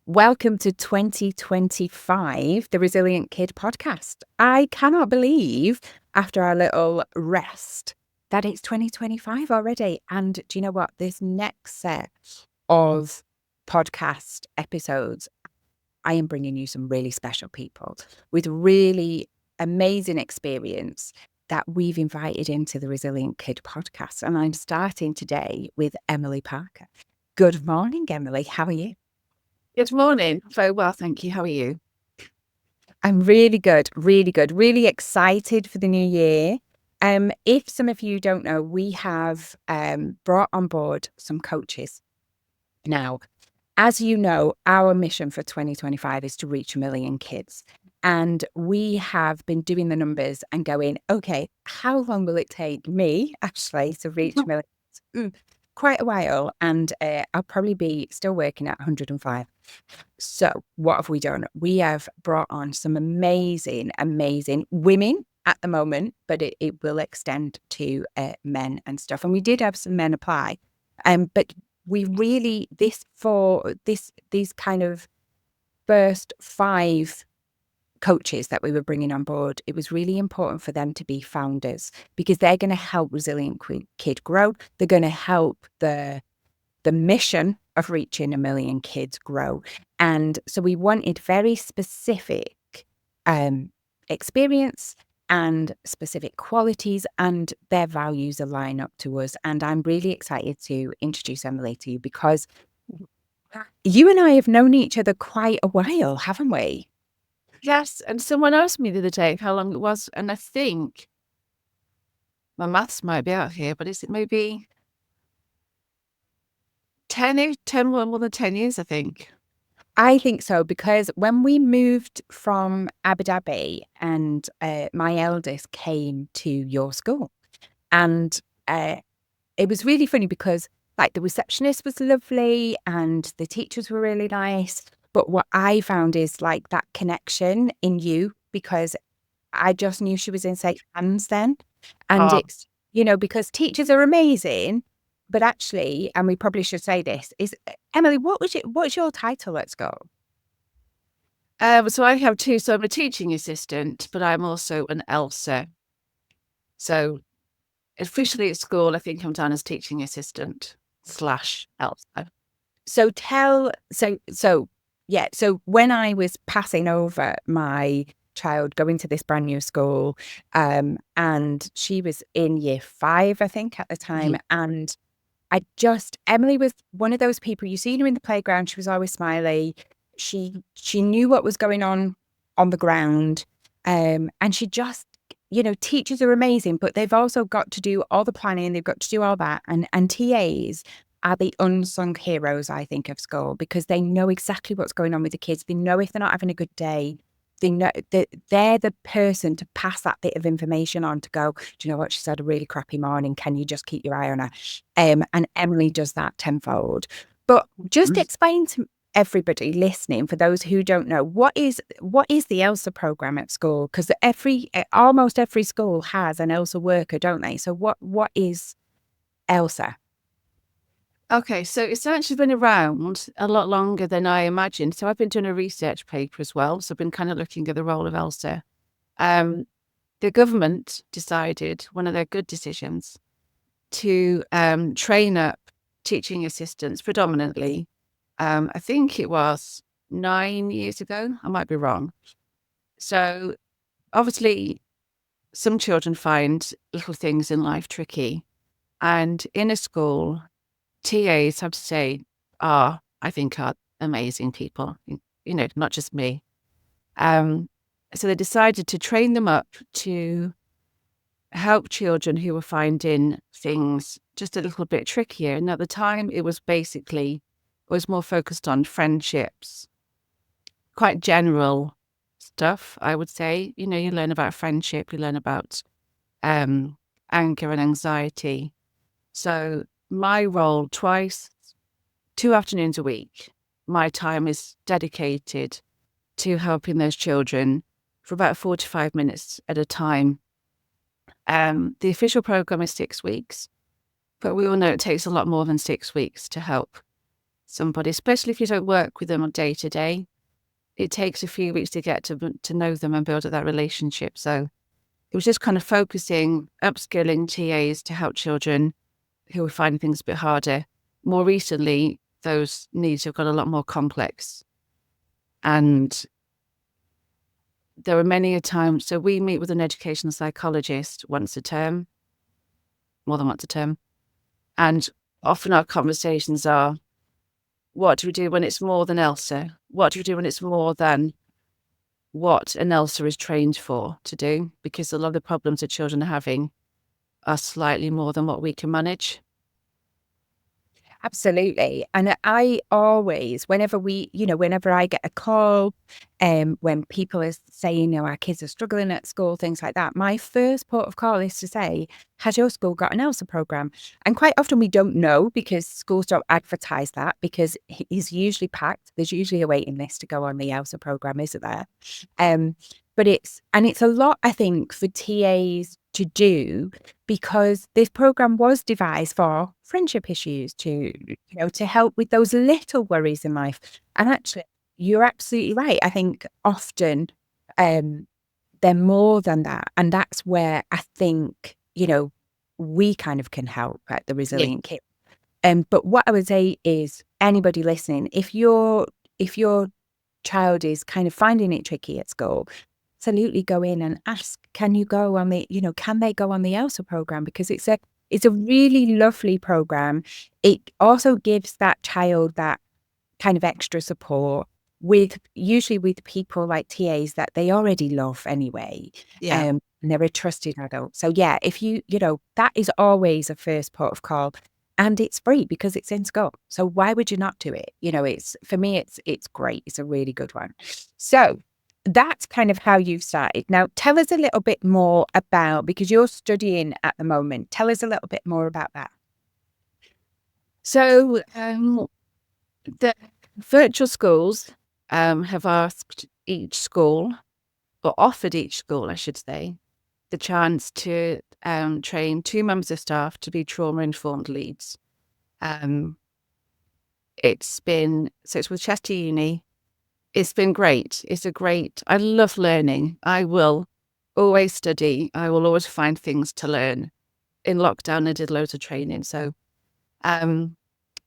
Welcome to 2025, the Resilient Kid podcast. I cannot believe, after our little rest, that it's 2025 already. And do you know what? This next set of podcast episodes, I am bringing you some really special people with really amazing experience that we've invited into the Resilient Kid podcast. And I'm starting today with Emily Parker. Good morning, Emily. How are you? Good morning. Very well, thank you. How are you? I'm really good, really excited for the new year. If some of you don't know, we have brought on board some coaches. Now, as you know, our mission for 2025 is to reach 1 million kids. And we have been doing the numbers and going, okay, how long will it take me actually to reach 1 million kids? Quite a while. And I'll probably be still working at 105. So what have we done? We have brought on some amazing women at the moment, but it will extend to men and stuff. And we did have some men apply. But we really, these kind of first 5 coaches that we were bringing on board, it was really important for them to be founders because they're going to help Resilient Kid grow. They're going to help the mission of reaching 1 million kids grow. And so we wanted very specific experience and specific qualities, and their values align up to us. And I'm really excited to introduce Emily to you because you and I have known each other quite a while, haven't we? Yes, and someone asked me the other day how long it was, and I think my maths might be out here, but is it maybe 10 more than 10 years, I think. I think so, because when we moved from Abu Dhabi and my eldest came to your school, and it was really funny because like the receptionist was lovely and the teachers were really nice. But what I found is like that connection in you, because I just knew she was in safe hands then. And it's, because teachers are amazing, but actually, and we probably should say this, is Emily, what's your title at school? So I have 2. So I'm a teaching assistant, but I'm also an ELSA. So officially at school, I think I'm down as teaching assistant / ELSA. So so when I was passing over my child going to this brand new school, and she was in year 5, I think, at the time. And Emily was one of those people, you see her in the playground, she was always smiley. She knew what was going on the ground. And she just, teachers are amazing, but they've also got to do all the planning. They've got to do all that. And TAs are the unsung heroes, I think, of school, because they know exactly what's going on with the kids. They know if they're not having a good day. They know that they're the person to pass that bit of information on to go, do you know what? She's had a really crappy morning. Can you just keep your eye on her? And Emily does that tenfold. But just explain to everybody listening, for those who don't know, what is the ELSA program at school? Because almost every school has an ELSA worker, don't they? So what is ELSA? Okay, so it's actually been around a lot longer than I imagined. So I've been doing a research paper as well. So I've been kind of looking at the role of ELSA. The government decided, one of their good decisions, to train up teaching assistants predominantly. I think it was 9 years ago. I might be wrong. So obviously, some children find little things in life tricky. And in a school, TAs, have to say, are amazing people, not just me. So they decided to train them up to help children who were finding things just a little bit trickier. And at the time, it was more focused on friendships, quite general stuff, I would say. You learn about friendship, you learn about anger and anxiety. So my role, 2 afternoons a week, my time is dedicated to helping those children for about 45 minutes at a time. The official program is 6 weeks, but we all know it takes a lot more than 6 weeks to help somebody, especially if you don't work with them on day to day. It takes a few weeks to get to know them and build up that relationship. So it was just kind of focusing, upskilling TAs to help children who were finding things a bit harder. More recently, those needs have got a lot more complex. And there are many a time, so we meet with an educational psychologist once a term, more than once a term. And often our conversations are, what do we do when it's more than ELSA? What do we do when it's more than what an ELSA is trained for to do? Because a lot of the problems that children are having are slightly more than what we can manage. Absolutely. And I always, whenever I get a call, when people are saying, our kids are struggling at school, things like that, my first port of call is to say, has your school got an ELSA program? And quite often we don't know because schools don't advertise that because it's usually packed. There's usually a waiting list to go on the ELSA program, isn't there? But it's a lot, I think, for TAs to do because this program was devised for friendship issues to help with those little worries in life. And actually, you're absolutely right. I think often they're more than that. And that's where I think, we kind of can help at the Resilient Kid. But what I would say is anybody listening, if your child is kind of finding it tricky at school, absolutely go in and ask, can they go on the ELSA program? Because it's a really lovely program. It also gives that child that kind of extra support usually with people like TAs that they already love anyway. And they're a trusted adult. So yeah, if that is always a first port of call. And it's free because it's in school. So why would you not do it? For me, it's great. It's a really good one. So that's kind of how you've started. Now, tell us a little bit more about, because you're studying at the moment, tell us a little bit more about that. So the virtual schools have asked each school, or offered each school, I should say, the chance to train 2 members of staff to be trauma-informed leads. It's with Cheshire Uni. It's been great. I love learning. I will always study. I will always find things to learn. In lockdown, I did loads of training. So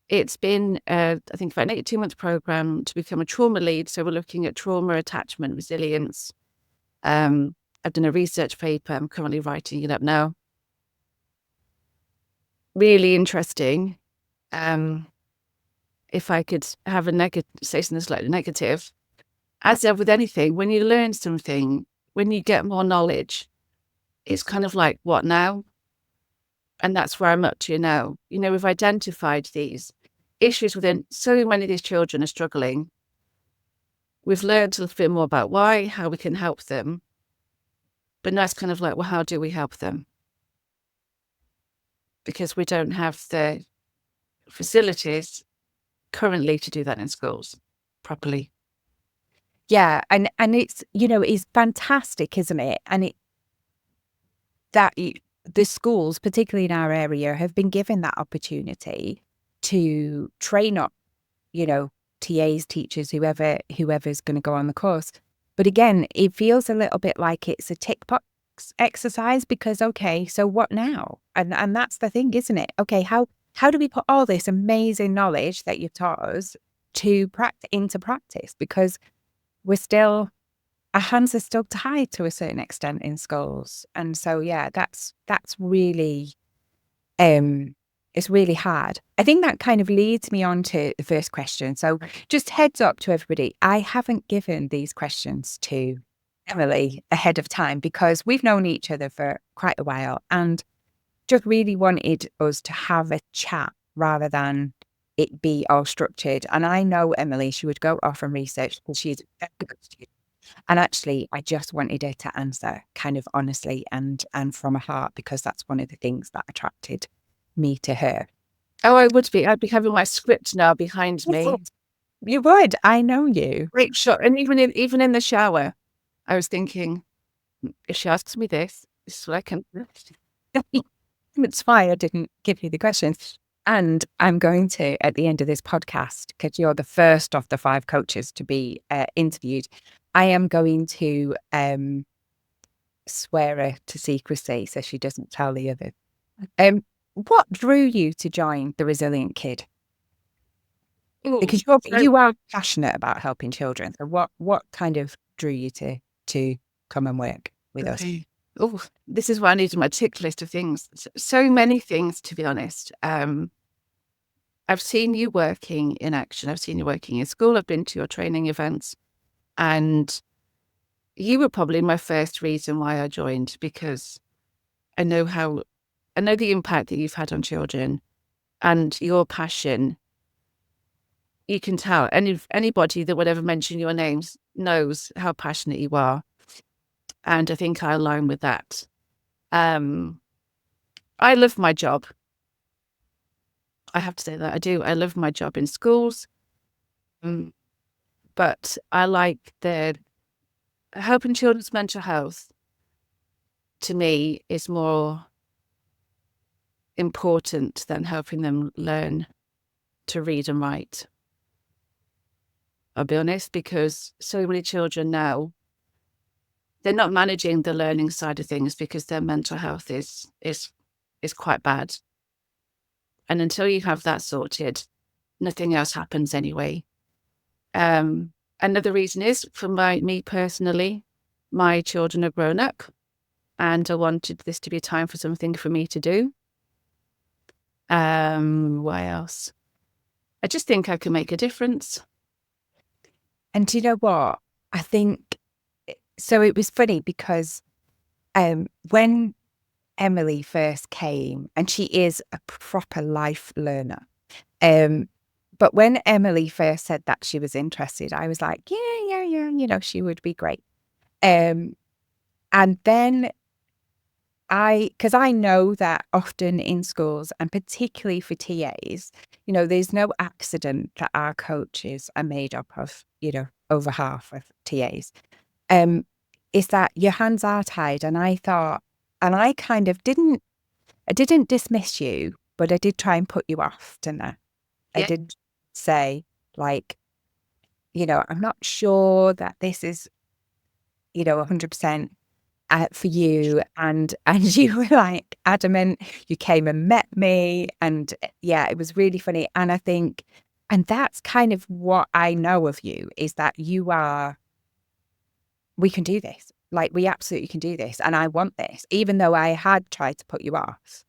it's been, I think, about an 82-month program to become a trauma lead. So we're looking at trauma, attachment, resilience. I've done a research paper. I'm currently writing it up now. Really interesting. If I could have say something slightly negative, as with anything, when you learn something, when you get more knowledge, it's kind of like, what now? And that's where I'm up to now. We've identified these issues within so many of these children are struggling. We've learned a little bit more about why, how we can help them. But now it's kind of like, well, how do we help them? Because we don't have the facilities currently to do that in schools properly. Yeah, and it's it's fantastic, isn't it? And the schools, particularly in our area, have been given that opportunity to train up, TAs, teachers, whoever's going to go on the course. But again, it feels a little bit like it's a tick box exercise because, okay, so what now? And that's the thing, isn't it? Okay, how do we put all this amazing knowledge that you've taught us into practice? Because our hands are still tied to a certain extent in schools. And so, yeah, that's really, it's really hard. I think that kind of leads me on to the first question. So just heads up to everybody, I haven't given these questions to Emily ahead of time because we've known each other for quite a while and just really wanted us to have a chat rather than it be all structured. And I know Emily, she would go off and research because she's a good student. And actually, I just wanted her to answer kind of honestly and from her heart because that's one of the things that attracted me to her. Oh, I would be. I'd be having my script now behind me. You would. I know you. Great shot. And even in the shower, I was thinking, if she asks me this is what I can. It's why I didn't give you the questions. And I'm going to, at the end of this podcast, because you're the first of the 5 coaches to be interviewed, I am going to swear her to secrecy so she doesn't tell the others. What drew you to join the Resilient Kid? Because you are passionate about helping children. So what kind of drew you to come and work with us? Oh, this is why I needed my tick list of things. So many things, to be honest. I've seen you working in action. I've seen you working in school. I've been to your training events. And you were probably my first reason why I joined, because I know the impact that you've had on children and your passion. You can tell. Anybody that would ever mention your names knows how passionate you are. And I think I align with that. I love my job. I have to say that I do. I love my job in schools. But I like the helping children's mental health, to me, is more important than helping them learn to read and write. I'll be honest, because so many children now, they're not managing the learning side of things because their mental health is quite bad. And until you have that sorted, nothing else happens anyway. Another reason is, for me personally, my children are grown up and I wanted this to be a time for something for me to do. What else? I just think I can make a difference. And do you know what? I think, so it was funny because when Emily first came, and she is a proper life learner, but when Emily first said that she was interested, I was like, yeah, she would be great. And then because I know that often in schools, and particularly for TAs, there's no accident that our coaches are made up of, over half of TAs, is that your hands are tied. And I thought, and I kind of didn't dismiss you, but I did try and put you off, didn't I? Yeah. I did say, like, I'm not sure that this is, 100% for you. And you were like adamant. You came and met me. And yeah, it was really funny. And I think, and that's kind of what I know of you, is that we can do this. Like, we absolutely can do this. And I want this, even though I had tried to put you off.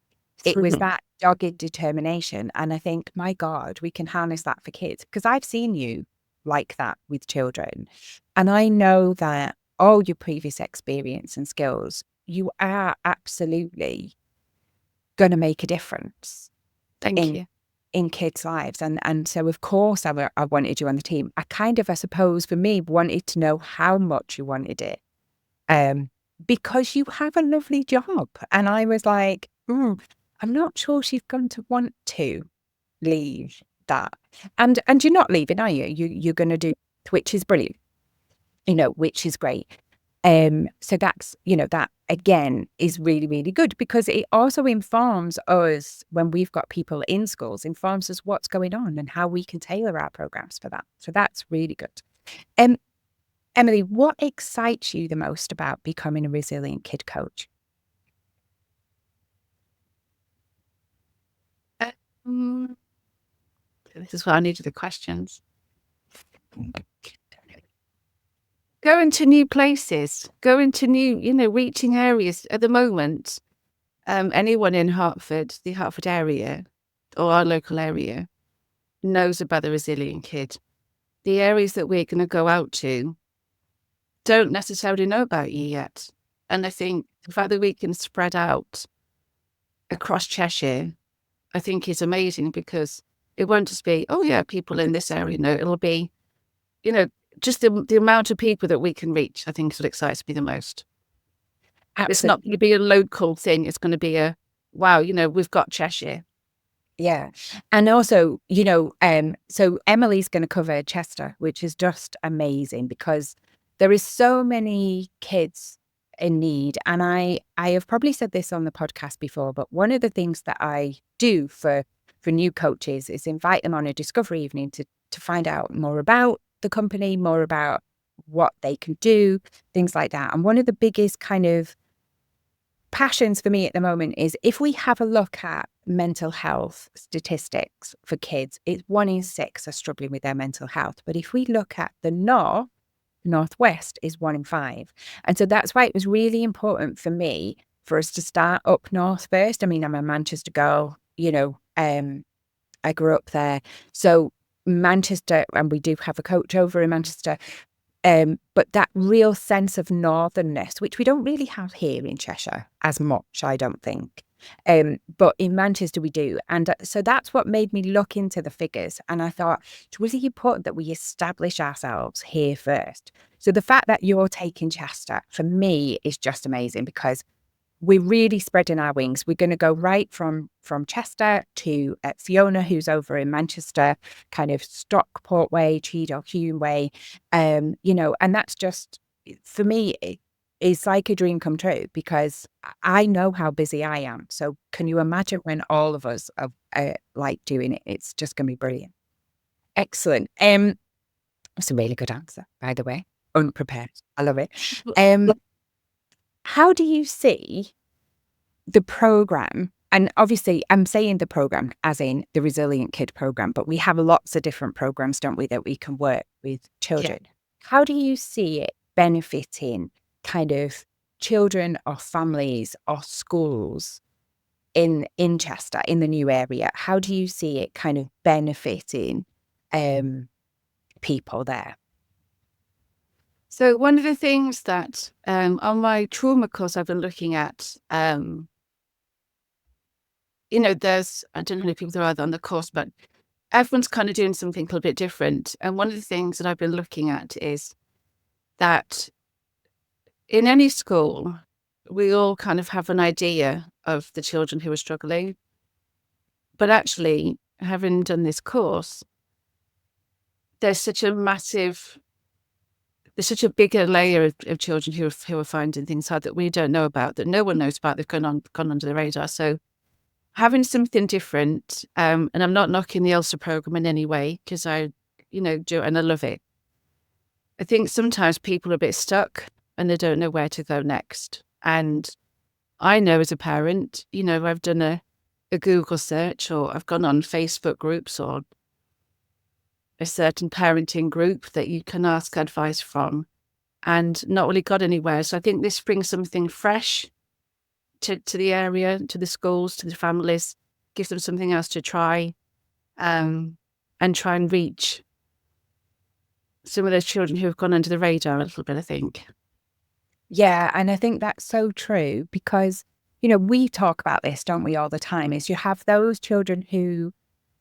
It was that dogged determination. And I think, my God, we can harness that for kids, because I've seen you like that with children. And I know that all your previous experience and skills, you are absolutely going to make a difference. Thank you. In kids' lives. And so, of course, I wanted you on the team. I kind of, I suppose, for me, wanted to know how much you wanted it. Because you have a lovely job. And I was like, I'm not sure she's going to want to leave that. And you're not leaving, are you? You're going to do, which is brilliant, which is great. So that's, that again is really, really good, because it also informs us, when we've got people in schools, informs us what's going on and how we can tailor our programs for that. So that's really good. Emily, what excites you the most about becoming a Resilient Kid coach? This is why I needed the questions. Going to new places, going to new, reaching areas. At the moment, anyone in Hertford, the Hertford area, or our local area, knows about the Resilient Kid. The areas that we're going to go out to don't necessarily know about you yet. And I think the fact that we can spread out across Cheshire, I think is amazing, because it won't just be, oh yeah, people in this area know. It'll be, just the amount of people that we can reach, I think is what excites me the most. Absolutely. It's not going to be a local thing. It's going to be a, wow, we've got Cheshire. Yeah. And also, so Emily's going to cover Chester, which is just amazing, because there is so many kids in need. And I have probably said this on the podcast before, but one of the things that I do for for new coaches is invite them on a discovery evening to find out more about the company, more about what they can do, things like that. And one of the biggest kind of passions for me at the moment is if we have a look at mental health statistics for kids, it's 1 in 6 are struggling with their mental health. But if we look at the Northwest is 1 in 5. And so that's why it was really important for me for us to start up north first. I mean, I'm a Manchester girl, I grew up there. So Manchester, and we do have a coach over in Manchester, but that real sense of northernness, which we don't really have here in Cheshire as much, I don't think. But in Manchester we do. And so that's what made me look into the figures. And I thought it's really important that we establish ourselves here first. So the fact that you're taking Chester, for me, is just amazing because we're really spreading our wings. We're going to go right from Chester to Fiona, who's over in Manchester, kind of Stockport way, Cheadle, Hume way, and that's just, for me, it's like a dream come true because I know how busy I am. So can you imagine when all of us are like doing it? It's just going to be brilliant. Excellent. That's a really good answer, by the way. Unprepared. I love it. How do you see the program? And obviously, I'm saying the program as in the Resilient Kid program, but we have lots of different programs, don't we, that we can work with children. Yeah. How do you see it benefiting kind of children or families or schools in Chester, in the new area? How do you see it kind of benefiting people there? So one of the things that on my trauma course I've been looking at, there's, I don't know how many people there are on the course, but everyone's kind of doing something a little bit different. And one of the things that I've been looking at is that in any school, we all kind of have an idea of the children who are struggling. But actually, having done this course, there's such a bigger layer of children who are finding things hard that we don't know about, that no one knows about, they've gone under the radar. So having something different, and I'm not knocking the ELSA program in any way, because I do, and I love it. I think sometimes people are a bit stuck and they don't know where to go next. And I know as a parent, I've done a Google search, or I've gone on Facebook groups or a certain parenting group that you can ask advice from, and not really got anywhere. So I think this brings something fresh to the area, to the schools, to the families, gives them something else to try, and try and reach some of those children who have gone under the radar a little bit, I think. Yeah, and I think that's so true because, we talk about this, don't we, all the time, is you have those children who,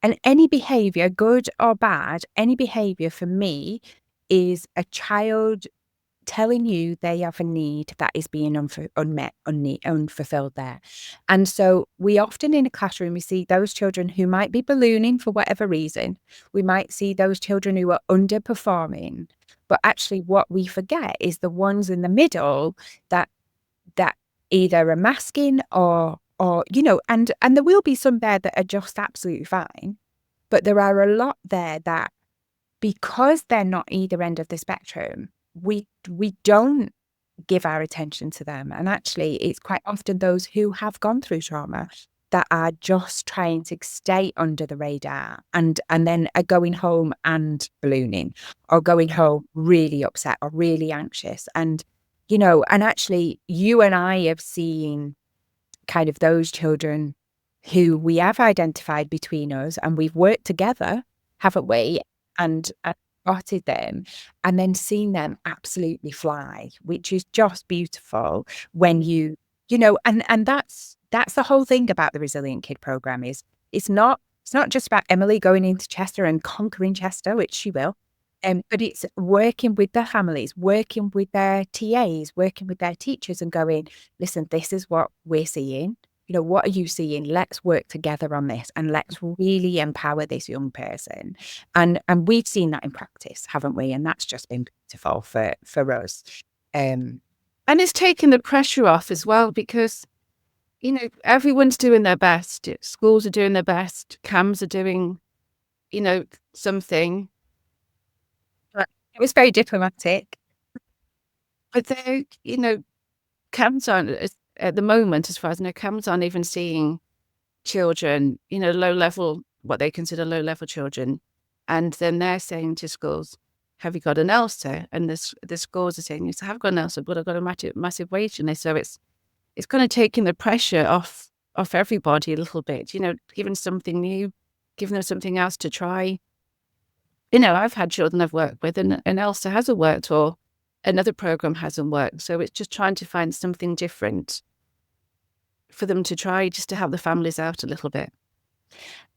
and any behavior, good or bad, any behavior for me is a child telling you they have a need that is being unmet, unfulfilled there. And so we often in a classroom, we see those children who might be ballooning for whatever reason. We might see those children who are underperforming. But actually what we forget is the ones in the middle that either are masking or and there will be some there that are just absolutely fine. But there are a lot there that, because they're not either end of the spectrum, we don't give our attention to them. And actually, it's quite often those who have gone through trauma that are just trying to stay under the radar and then are going home and ballooning, or going home really upset or really anxious. And, and actually you and I have seen kind of those children who we have identified between us, and we've worked together, haven't we? And spotted them, and then seen them absolutely fly, which is just beautiful when and that's the whole thing about the Resilient Kid program is it's not just about Emily going into Chester and conquering Chester, which she will, but it's working with their families, working with their TAs, working with their teachers and going, listen, this is what we're seeing. What are you seeing? Let's work together on this and let's really empower this young person. And we've seen that in practice, haven't we? And that's just been beautiful for us. And it's taken the pressure off as well, because everyone's doing their best. Schools are doing their best. CAMs are doing, something. But it was very diplomatic. But they, CAMs aren't, at the moment, as far as I know, CAMs aren't even seeing children, low level, what they consider low level children. And then they're saying to schools, have you got an ELSA? And the schools are saying, yes, I have got an ELSA, but I've got a massive waiting list. So it's kind of taking the pressure off everybody a little bit, giving something new, giving them something else to try. I've had children I've worked with and ELSA hasn't worked or another program hasn't worked. So it's just trying to find something different for them to try, just to help the families out a little bit.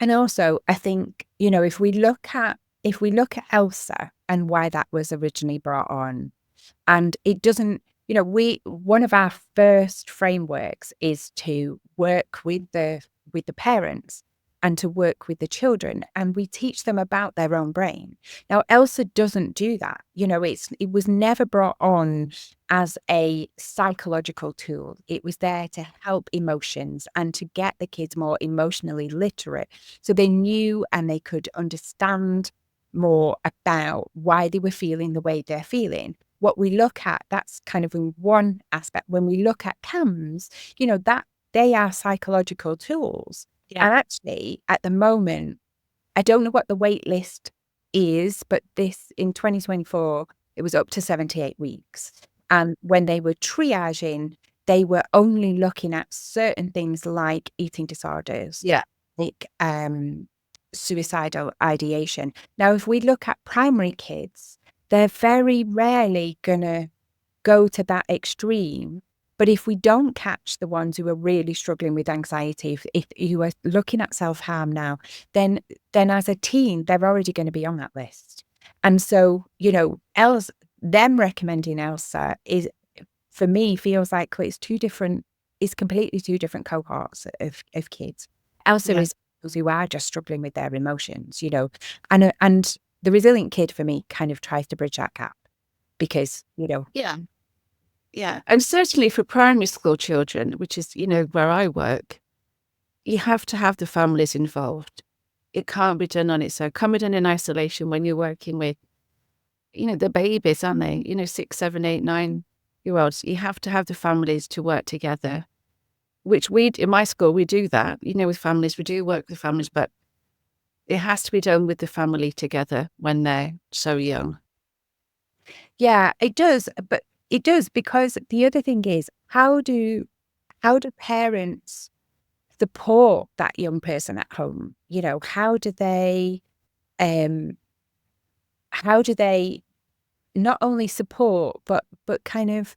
And also, I think, if we look at ELSA and why that was originally brought on, and it doesn't, one of our first frameworks is to work with the parents and to work with the children, and we teach them about their own brain. Now, ELSA doesn't do that. It was never brought on as a psychological tool. It was there to help emotions and to get the kids more emotionally literate, so they knew and they could understand more about why they were feeling the way they're feeling. What we look at, that's kind of in one aspect. When we look at CAMs, that they are psychological tools. Yeah. And actually, at the moment, I don't know what the wait list is, but this in 2024, it was up to 78 weeks. And when they were triaging, they were only looking at certain things like eating disorders, like suicidal ideation. Now, if we look at primary kids, they're very rarely going to go to that extreme. But if we don't catch the ones who are really struggling with anxiety, if you are looking at self-harm now, then as a teen, they're already going to be on that list. And so, them recommending ELSA is, for me, feels like it's completely two different cohorts of kids. ELSA is those who are just struggling with their emotions, and the resilient kid for me kind of tries to bridge that gap because, Yeah. And certainly for primary school children, which is, where I work, you have to have the families involved. It can't be done on its own. Can't be done in isolation when you're working with, the babies, aren't they? 6, 7, 8, 9-year-olds. You have to have the families to work together, which in my school, we do that, with families. We do work with families, but it has to be done with the family together when they're so young. Yeah, it does. But it does, because the other thing is, how do parents support that young person at home? How do they not only support, but kind of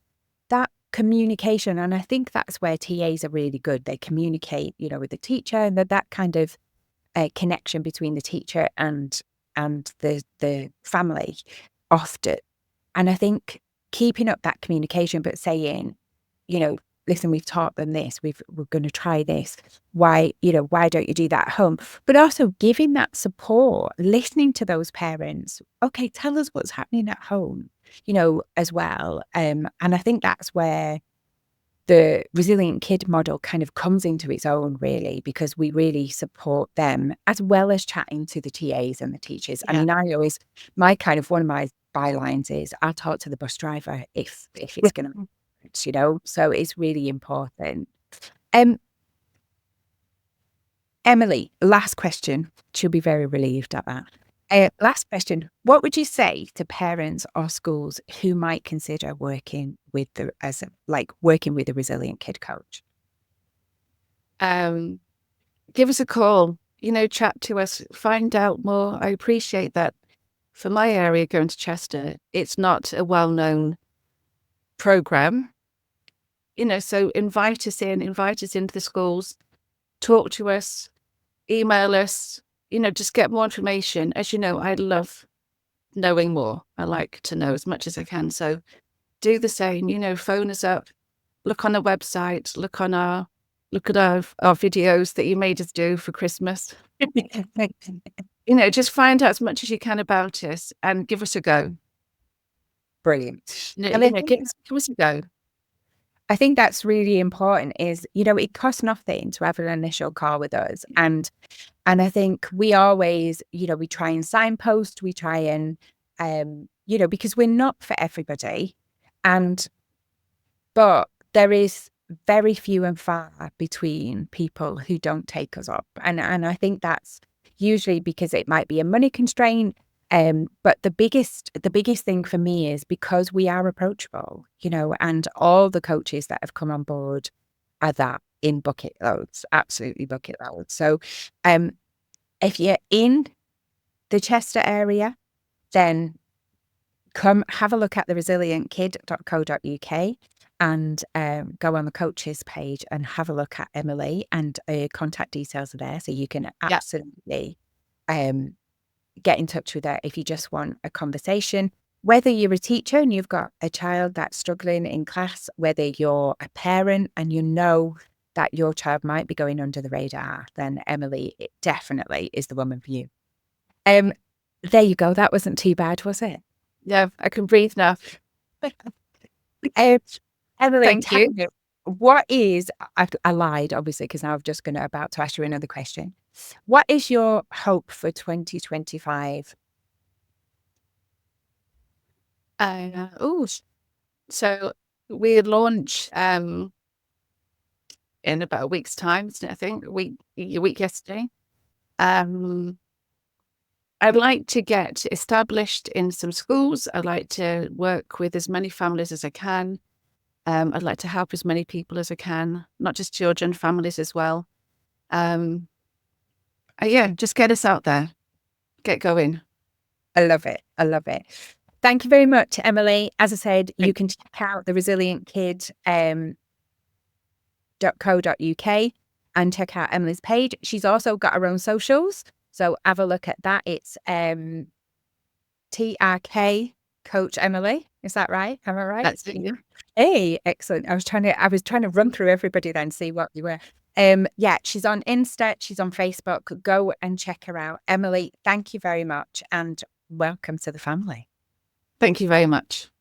that communication? And I think that's where TAs are really good. They communicate, with the teacher, and that kind of connection between the teacher and the family often. And I think keeping up that communication, but saying, listen, we've taught them this, we're going to try this. Why don't you do that at home? But also giving that support, listening to those parents. Okay, tell us what's happening at home, as well. And I think that's where the resilient kid model kind of comes into its own, really, because we really support them as well as chatting to the TAs and the teachers. I mean, one of my bylines is, I'll talk to the bus driver if it's going to, so it's really important. Emily, last question. She'll be very relieved at that. Last question. What would you say to parents or schools who might consider working with a resilient kid coach? Give us a call, chat to us, find out more. I appreciate that. For my area, going to Chester, it's not a well-known program, so invite us into the schools, talk to us, email us, just get more information. As you know, I love knowing more. I like to know as much as I can. So do the same, phone us up, look on the website, look at our videos that you made us do for Christmas. Just find out as much as you can about us and give us a go. Brilliant. Give us a go. I think that's really important is, it costs nothing to have an initial call with us. And I think we always, we try and signpost, we try and, because we're not for everybody. But there is very few and far between people who don't take us up. And I think that's usually because it might be a money constraint. But the biggest thing for me is because we are approachable, and all the coaches that have come on board are that in bucket loads, absolutely bucket loads. So if you're in the Chester area, then come have a look at the resilientkid.co.uk and go on the coaches page and have a look at Emily, and contact details are there. So you can absolutely get in touch with her if you just want a conversation. Whether you're a teacher and you've got a child that's struggling in class, whether you're a parent and you know that your child might be going under the radar, then Emily definitely is the woman for you. There you go. That wasn't too bad, was it? Yeah, I can breathe now. Emily, Thank you. What is, I lied, obviously, because now I'm just about to ask you another question. What is your hope for 2025? So we launch in about a week's time, isn't it? I think a week yesterday. I'd like to get established in some schools. I'd like to work with as many families as I can. I'd like to help as many people as I can, not just children, families as well. Just get us out there, get going. I love it. I love it. Thank you very much, Emily. As I said, you can check out the resilientkid.co.uk and check out Emily's page. She's also got her own socials, so have a look at that. It's TRK Coach Emily. Is that right? Am I right? That's it. Yeah. Hey, excellent. I was trying to run through everybody then, see what you were. She's on Insta, she's on Facebook. Go and check her out. Emily, thank you very much and welcome to the family. Thank you very much.